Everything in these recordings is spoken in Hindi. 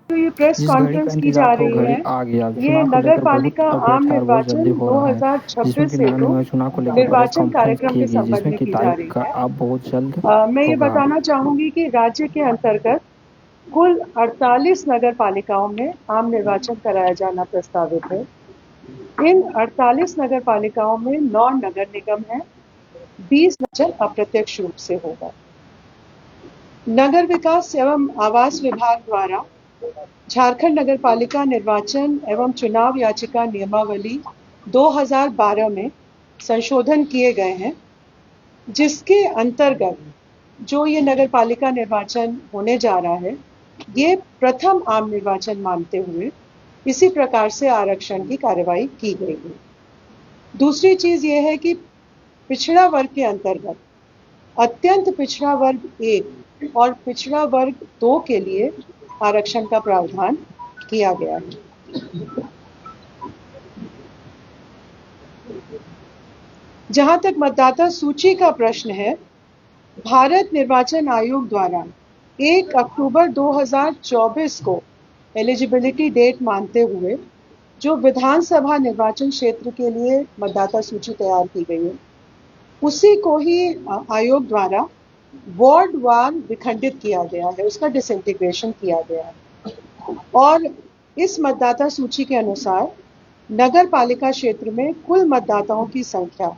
जो ये प्रेस जिस घड़ी का कॉन्फ्रेंस की जा इंतजार था वो रही घड़ी है, आ गया। ये चुनाव को नगर लेकर पालिका बहुत आम अपडेट है और बहुत जल्दी निर्वाचन हो रहा है, जिसमें 2026 कि नगर हेतु निगम चुनाव को लेकर प्रेस निर्वाचन कॉन्फ्रेंस कार्यक्रम की के गई, संबंध जिसमें में कि की जा तारीख रही का है। अब बहुत जल्द मैं ये होगा। बताना चाहूंगी कि राज्य के अंतर्गत कुल 48 नगर पालिकाओं में आम निर्वाचन कराया जाना प्रस्तावित है। इन 48 नगर पालिकाओं में 9 नगर निगम है, 20 निर्वाचन अप्रत्यक्ष रूप से होगा। नगर विकास एवं आवास विभाग द्वारा झारखंड नगर पालिका निर्वाचन एवं चुनाव याचिका नियमावली 2012 में संशोधन किए गए हैं, जिसके अंतर्गत जो ये नगर पालिका निर्वाचन होने जा रहा है, ये प्रथम आम निर्वाचन मानते हुए इसी प्रकार से आरक्षण की कार्यवाही की गई है। दूसरी चीज ये है कि पिछड़ा वर्ग के अंतर्गत अत्यंत पिछड़ा वर्ग 1 और पिछड़ा वर्ग 2 के लिए आरक्षण का प्रावधान किया गया है। जहां तक मतदाता सूची का प्रश्न है, भारत निर्वाचन आयोग द्वारा 1 अक्टूबर 2024 को एलिजिबिलिटी डेट मानते हुए जो विधानसभा निर्वाचन क्षेत्र के लिए मतदाता सूची तैयार की गई है, उसी को ही आयोग द्वारा वार्ड वार विखंडित किया गया है, उसका डिसइंटीग्रेशन किया गया है। और इस मतदाता सूची के अनुसार नगर पालिका क्षेत्र में कुल मतदाताओं की संख्या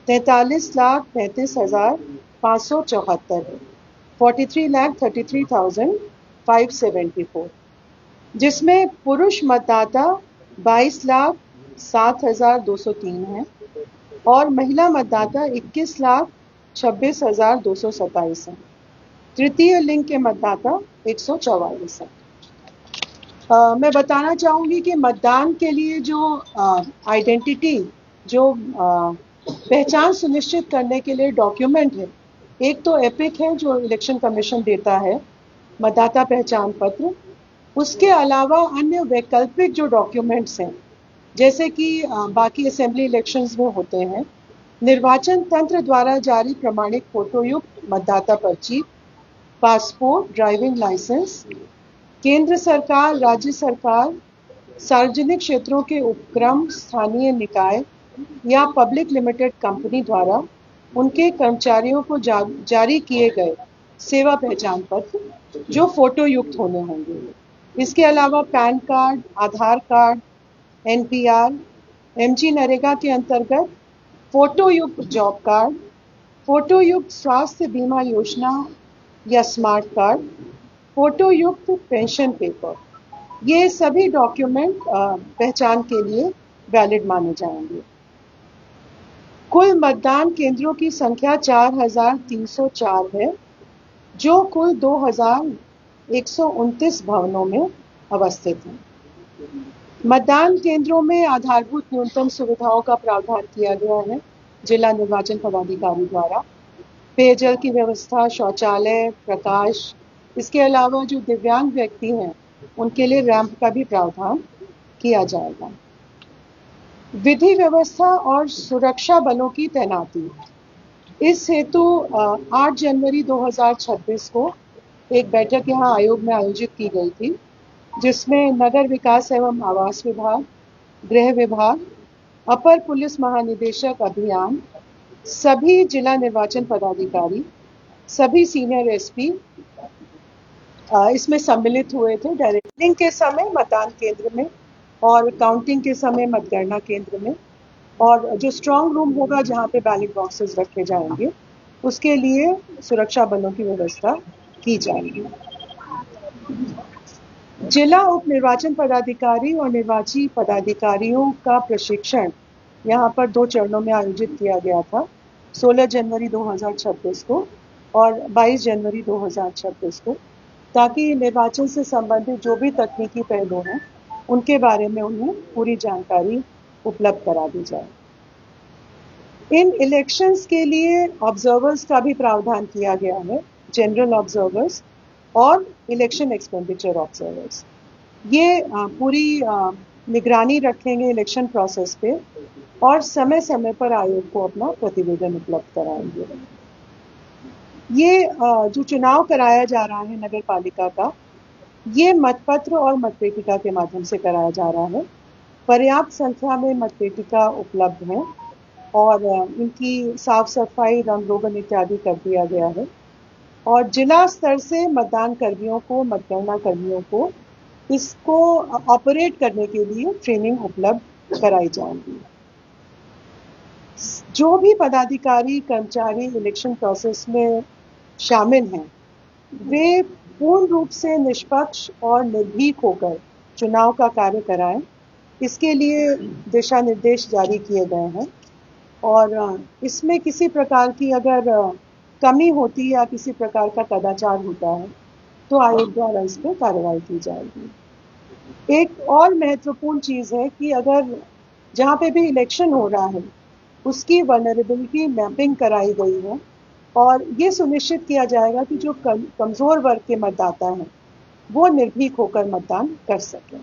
43,33,574 है, 43,33,574, जिसमें पुरुष मतदाता 22,07,203 है और महिला मतदाता 21,26,227 है। तृतीय लिंग के मतदाता 144 है। मैं बताना चाहूंगी कि मतदान के लिए जो आइडेंटिटी, जो पहचान सुनिश्चित करने के लिए डॉक्यूमेंट है, एक तो एपिक है जो इलेक्शन कमीशन देता है, मतदाता पहचान पत्र। उसके अलावा अन्य वैकल्पिक जो डॉक्यूमेंट्स हैं, जैसे कि बाकी असेंबली इलेक्शंस में होते हैं, निर्वाचन तंत्र द्वारा जारी प्रमाणिक फोटोयुक्त मतदाता पर्ची, पासपोर्ट, ड्राइविंग लाइसेंस, केंद्र सरकार, राज्य सरकार, सार्वजनिक क्षेत्रों के उपक्रम, स्थानीय निकाय या पब्लिक लिमिटेड कंपनी द्वारा उनके कर्मचारियों को जारी किए गए सेवा पहचान पत्र जो फोटो युक्त होने होंगे। इसके अलावा पैन कार्ड, आधार कार्ड, एनपीआर, एमजी नरेगा के अंतर्गत फोटो युक्त जॉब कार्ड, फोटो युक्त स्वास्थ्य बीमा योजना या स्मार्ट कार्ड, फोटो युक्त पेंशन पेपर, ये सभी डॉक्यूमेंट पहचान के लिए वैलिड माने जाएंगे। कुल मतदान केंद्रों की संख्या 4,304 है, जो कुल 2,129 भवनों में अवस्थित हैं। मतदान केंद्रों में आधारभूत न्यूनतम सुविधाओं का प्रावधान किया गया है जिला निर्वाचन पदाधिकारी द्वारा। पेयजल की व्यवस्था, शौचालय, प्रकाश, इसके अलावा जो दिव्यांग व्यक्ति हैं उनके लिए रैंप का भी प्रावधान किया जाएगा। विधि व्यवस्था और सुरक्षा बलों की तैनाती, इस हेतु 8 जनवरी 2026 को एक बैठक यहाँ आयोग में आयोजित की गई थी, जिसमें नगर विकास एवं आवास विभाग, गृह विभाग, अपर पुलिस महानिदेशक अभियान, सभी जिला निर्वाचन पदाधिकारी, सभी सीनियर एसपी इसमें सम्मिलित हुए थे। डायरेक्टिंग के समय मतदान केंद्र में और काउंटिंग के समय मतगणना केंद्र में, और जो स्ट्रांग रूम होगा जहां पे बैलेट बॉक्सेस रखे जाएंगे, उसके लिए सुरक्षा बलों की व्यवस्था की जाएगी। जिला उप निर्वाचन पदाधिकारी और निर्वाची पदाधिकारियों का प्रशिक्षण यहाँ पर 2 चरणों में आयोजित किया गया था, 16 जनवरी 2026 को और 22 जनवरी 2026 को, ताकि निर्वाचन से संबंधित जो भी तकनीकी पहलू हैं उनके बारे में उन्हें पूरी जानकारी उपलब्ध करा दी जाए। इन इलेक्शंस के लिए ऑब्जर्वर्स का भी प्रावधान किया गया है, जनरल ऑब्जर्वर्स और इलेक्शन एक्सपेंडिचर ऑब्जर्वर्स। ये पूरी निगरानी रखेंगे इलेक्शन प्रोसेस पे और समय समय पर आयोग को अपना प्रतिवेदन उपलब्ध कराएंगे। ये जो चुनाव कराया जा रहा है नगर पालिका का, ये मतपत्र और मतपेटिका के माध्यम से कराया जा रहा है। पर्याप्त संख्या में मतपेटिका उपलब्ध हैं और इनकी साफ सफाई, रंग रोगन इत्यादि कर दिया गया है और जिला स्तर से मतदान कर्मियों को, मतगणना कर्मियों को इसको ऑपरेट करने के लिए ट्रेनिंग उपलब्ध कराई जाएगी। जो भी पदाधिकारी, कर्मचारी इलेक्शन प्रोसेस में शामिल हैं, वे पूर्ण रूप से निष्पक्ष और निर्भीक होकर चुनाव का कार्य कराएं। इसके लिए दिशा निर्देश जारी किए गए हैं और इसमें किसी प्रकार की अगर कमी होती है या किसी प्रकार का कदाचार होता है तो आयोग द्वारा इस पर कार्रवाई की जाएगी। एक और महत्वपूर्ण चीज़ है कि अगर जहाँ पे भी इलेक्शन हो रहा है उसकी वल्नरेबिलिटी मैपिंग कराई गई है और ये सुनिश्चित किया जाएगा कि जो कमज़ोर वर्ग के मतदाता हैं वो निर्भीक होकर मतदान कर सकें।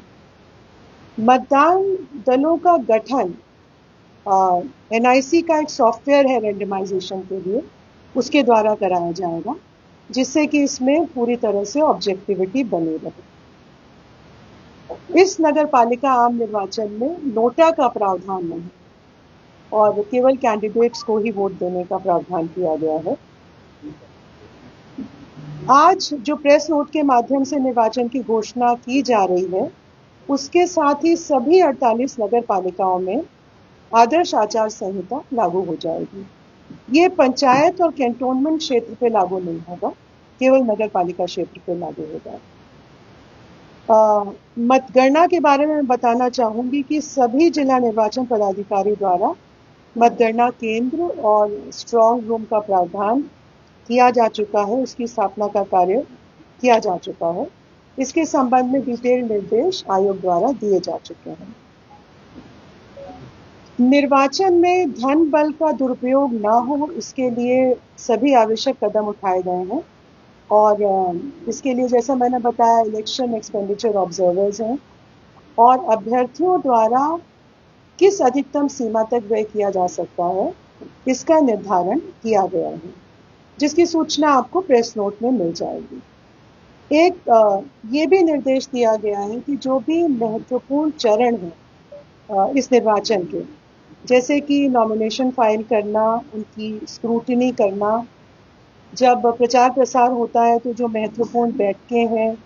मतदान दलों का गठन NIC का एक सॉफ्टवेयर है रेंडमाइजेशन के लिए, उसके द्वारा कराया जाएगा जिससे कि इसमें पूरी तरह से ऑब्जेक्टिविटी बनी रहे। इस नगर पालिका आम निर्वाचन में नोटा का प्रावधान नहीं और केवल कैंडिडेट्स को ही वोट देने का प्रावधान किया गया है। आज जो प्रेस नोट के माध्यम से निर्वाचन की घोषणा की जा रही है उसके साथ ही सभी 48 नगर पालिकाओं में आदर्श आचार संहिता लागू हो जाएगी। ये पंचायत और कैंटोनमेंट क्षेत्र पे लागू नहीं होगा, केवल नगर पालिका क्षेत्र पे लागू होगा। मतगणना के बारे में बताना चाहूंगी कि सभी जिला निर्वाचन पदाधिकारी द्वारा मतगणना केंद्र और स्ट्रांग रूम का प्रावधान किया जा चुका है, उसकी स्थापना का कार्य किया जा चुका है। इसके संबंध में डिटेल निर्देश आयोग द्वारा दिए जा चुके हैं। निर्वाचन में धन बल का दुरुपयोग न हो इसके लिए सभी आवश्यक कदम उठाए गए हैं और इसके लिए जैसा मैंने बताया इलेक्शन एक्सपेंडिचर ऑब्जर्वर्स हैं और अभ्यर्थियों द्वारा किस अधिकतम सीमा तक व्यय किया जा सकता है इसका निर्धारण किया गया है, जिसकी सूचना आपको प्रेस नोट में मिल जाएगी। एक ये भी निर्देश दिया गया है कि जो भी महत्वपूर्ण चरण है इस निर्वाचन के, जैसे कि नॉमिनेशन फाइल करना, उनकी स्क्रूटिनी करना, जब प्रचार प्रसार होता है तो जो महत्वपूर्ण बैठकें हैं,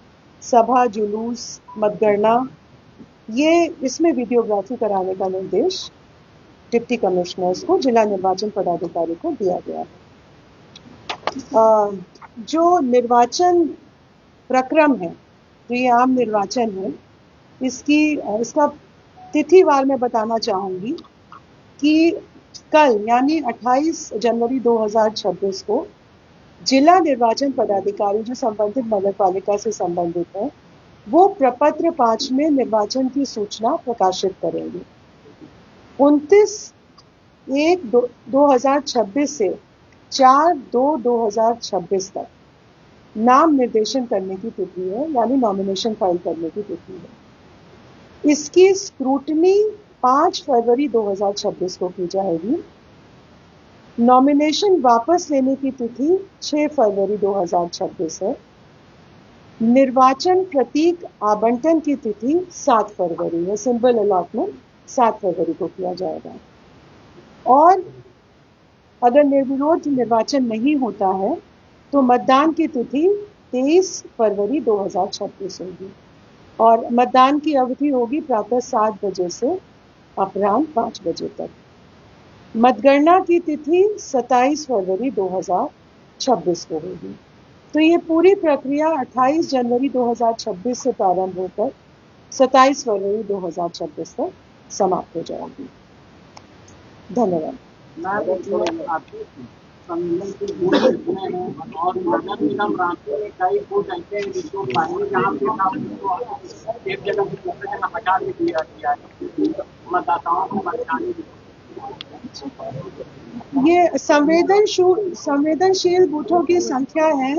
सभा जुलूस, मतगणना, ये इसमें वीडियोग्राफी कराने का निर्देश डिप्टी कमिश्नर्स को, जिला निर्वाचन पदाधिकारी को दिया गया है। जो निर्वाचन प्रक्रम है, जो ये आम निर्वाचन है, इसका तिथिवार मैं बताना चाहूँगी कि कल यानी 28 जनवरी 2026 को जिला निर्वाचन पदाधिकारी जो संबंधित नगर पालिका से संबंधित है वो प्रपत्र 5 में निर्वाचन की सूचना प्रकाशित करेंगे। 29/1/2026 से 4/2/2026 तक नाम निर्देशन करने की तिथि है, यानी नॉमिनेशन फाइल करने की तिथि है। इसकी स्क्रूटनी 5 फरवरी 2026 को की जाएगी। नॉमिनेशन वापस लेने की तिथि 6 फरवरी 2026 है। निर्वाचन प्रतीक आवंटन की तिथि 7 फरवरी है। सिंबल अलॉटमेंट 7 फरवरी को किया जाएगा और अगर निर्विरोध निर्वाचन नहीं होता है तो मतदान की तिथि 23 फरवरी 2026 होगी और मतदान की अवधि होगी प्रातः 7 बजे से अपराह्न 5 बजे तक। मतगणना की तिथि 27 फरवरी 2026 को होगी। तो ये पूरी प्रक्रिया 28 जनवरी 2026 से प्रारंभ होकर 27 फरवरी 2026 तक समाप्त हो जाएगी। धन्यवाद। सम्मेलन के बूथ जितने हैं और नगर निगम रांची में कई बूथ ऐसे हैं जिसको पानी जहाँ पे था उनको एक जगह से दूसरी जगह हटा के दिया गया है मतदाताओं को परेशानी। ये संवेदनशील बूथों की संख्या है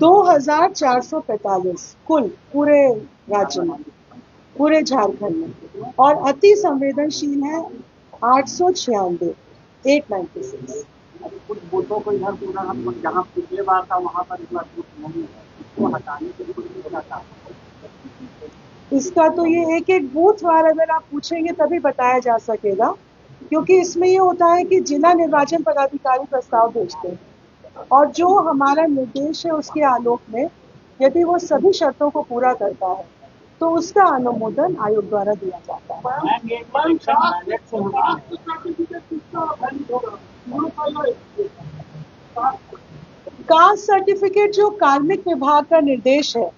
2445 कुल पूरे राज्य में, पूरे झारखंड में, और अति संवेदनशील है 896। अभी कुछ बूथों को इधर से उधर हम जहाँ पिछले बार था वहाँ पर इतना बूथ नहीं है, इसको हटाने के लिए कुछ होता। इसका तो ये एक एक बूथ वार अगर आप पूछेंगे तभी बताया जा सकेगा, क्योंकि इसमें ये होता है कि जिला निर्वाचन पदाधिकारी प्रस्ताव भेजते हैं और जो हमारा निर्देश है उसके आलोक में यदि वो सभी शर्तों को पूरा करता है तो उसका अनुमोदन आयोग द्वारा दिया जाता है। मैम ये इलेक्शन बैलेट से होगा। कास्ट सर्टिफिकेट जो कार्मिक विभाग का निर्देश है,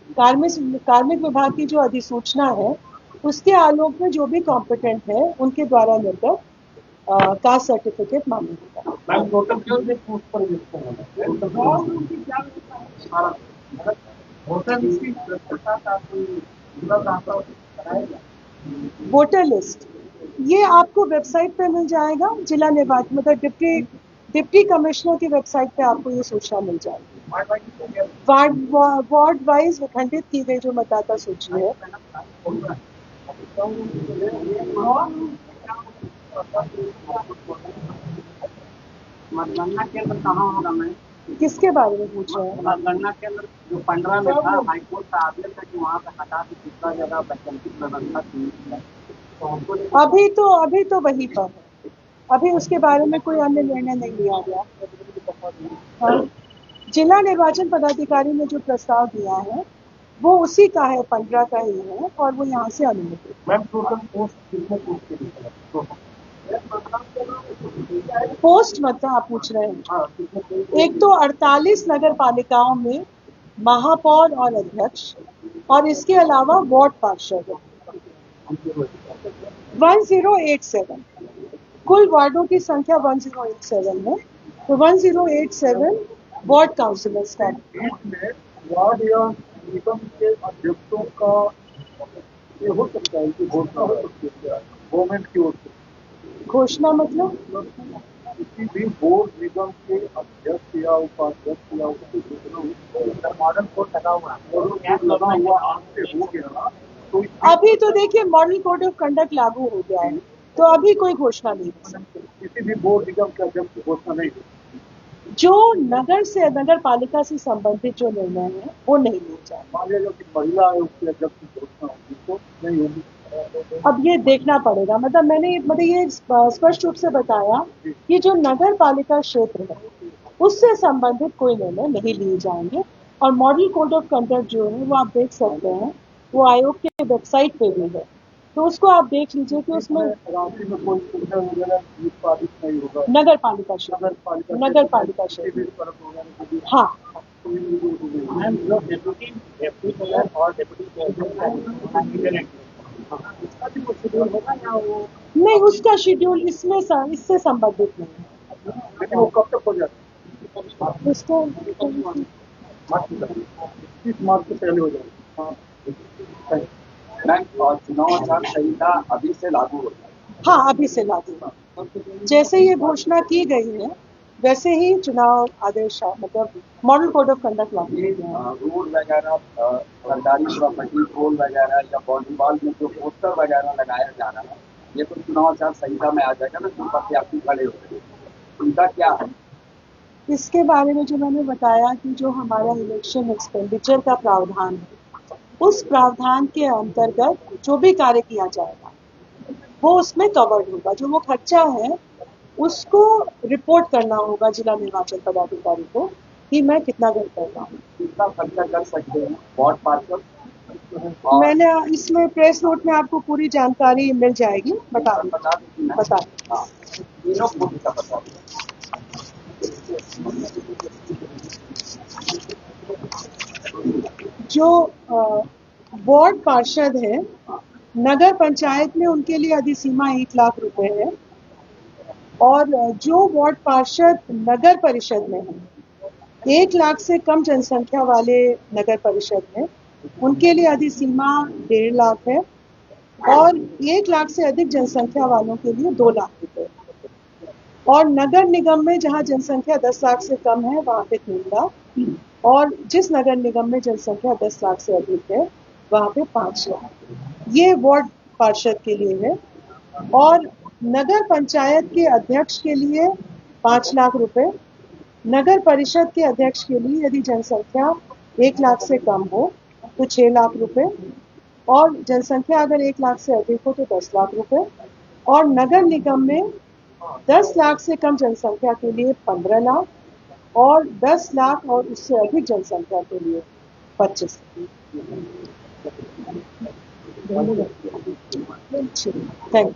कार्मिक विभाग की जो अधिसूचना है उसके आलोक में जो भी कॉम्पिटेंट है उनके द्वारा निर्गत कास्ट सर्टिफिकेट मान्य होगा। मैम टोटल कितने पोस्ट पर वोटर लिस्ट ये आपको वेबसाइट पे मिल जाएगा, जिला निर्वाचन मतलब डिप्टी कमिश्नर की वेबसाइट पे आपको ये सूचना मिल जाएगी। वार्ड वाइज विखंडित की गई जो मतदाता सूची है। मतगणना केंद्र कहाँ होगा मैम? किसके बारे में पूछ रहे हैं? मतगणना केंद्र जो 15 में था, हाईकोर्ट का आदेश है कि वहाँ पे हटा के दूसरा जगह वैकल्पिक व्यवस्था की है, तो हमको अभी तो वही पर है, अभी उसके बारे में कोई अन्य निर्णय नहीं लिया गया। हाँ, जिला निर्वाचन पदाधिकारी ने जो प्रस्ताव दिया है वो उसी का है, 15 का ही है और वो यहाँ से अनुमोदित। मैम टोटल पोस्ट कितने पोस्ट के लिए? पोस्ट मतलब आप पूछ रहे हैं? एक तो 48 नगर पालिकाओं में महापौर और अध्यक्ष और इसके अलावा वार्ड पार्षद 1087, कुल वार्डों की संख्या 1087 है, तो 1087 वार्ड काउंसिलर्स का। वार्ड या निगम के अध्यक्षों का ये हो सकता है कि घोषणा हो सकती है गवर्नमेंट की ओर से। घोषणा मतलब किसी भी बोर्ड निगम के अध्यक्ष या उपाध्यक्ष या उसके मॉडल कोड लगा हुआ आज से हो गया, तो अभी तो देखिए मॉडल कोड ऑफ कंडक्ट लागू हो गया है, तो अभी कोई घोषणा नहीं हो सकती। किसी भी बोर्ड निगम के अध्यक्ष की घोषणा नहीं होती। जो नगर पालिका से संबंधित जो निर्णय है वो नहीं लिया जाए। मान लीजिए कि महिला है उसके अध्यक्ष की घोषणा होगी तो नहीं होगी। अब ये देखना पड़ेगा, मैंने ये स्पष्ट रूप से बताया कि जो नगर पालिका क्षेत्र है उससे संबंधित कोई निर्णय नहीं लिए जाएंगे और मॉडल कोड ऑफ कंडक्ट जो है वो आप देख सकते हैं, वो आयोग के वेबसाइट पे भी है, तो उसको आप देख लीजिए कि उसमें राशि में कोई सुविधा वगैरह निष्पादित नहीं होगा। नगर पालिका क्षेत्र हाँ। नहीं, उसका शेड्यूल इससे संबंधित नहीं है। लेकिन वो कब तक हो जाता है? उसको 30 मार्च से पहले हो जाएगा। चुनाव आचार संहिता अभी से लागू हो जाए। हाँ, अभी से लागू, जैसे ये घोषणा की गई है वैसे ही चुनाव आदेश मतलब मॉडल कोड ऑफ कंडक्ट लागू हो गया। रोड वगैरह, सरकारी प्रॉपर्टी, पोल वगैरह या वॉलीबॉल में जो पोस्टर वगैरह लगाया जा रहा है, ये तो चुनाव आचार संहिता में आ जाएगा ना, जिन प्रत्याशी खड़े होते हैं, उनका क्या है? इसके बारे में जो मैंने बताया कि जो हमारा इलेक्शन एक्सपेंडिचर का प्रावधान है, उस प्रावधान के अंतर्गत जो भी कार्य किया जाएगा वो उसमें कवर्ड होगा। जो वो खर्चा है उसको रिपोर्ट करना होगा जिला निर्वाचन पदाधिकारी को कि मैं कितना कर रहा हूँ। कितना खर्चा कर सकते हैं वार्ड पार्षद? मैंने इसमें प्रेस नोट में आपको पूरी जानकारी मिल जाएगी, बता जो वार्ड पार्षद है नगर पंचायत में उनके लिए अधिसीमा 1 लाख रुपए है और जो वार्ड पार्षद नगर परिषद में है 1 लाख से कम जनसंख्या वाले नगर परिषद में उनके लिए अधिसीमा 1.5 लाख है और 1 लाख से अधिक जनसंख्या वालों के लिए 2 लाख रुपए और नगर निगम में जहां जनसंख्या 10 लाख से कम है वहां पे 3 लाख और जिस नगर निगम में जनसंख्या 10 लाख से अधिक है वहां पे 5 लाख। ये वार्ड पार्षद के लिए है और नगर पंचायत के अध्यक्ष के लिए 5 लाख रुपए। नगर परिषद के अध्यक्ष के लिए यदि जनसंख्या 1 लाख से कम हो तो 6 लाख रुपए, और जनसंख्या अगर 1 लाख से अधिक हो तो 10 लाख रुपए, और नगर निगम में 10 लाख से कम जनसंख्या के लिए 15 लाख, और 10 लाख और उससे अधिक जनसंख्या के लिए 25 लाख। Thank you.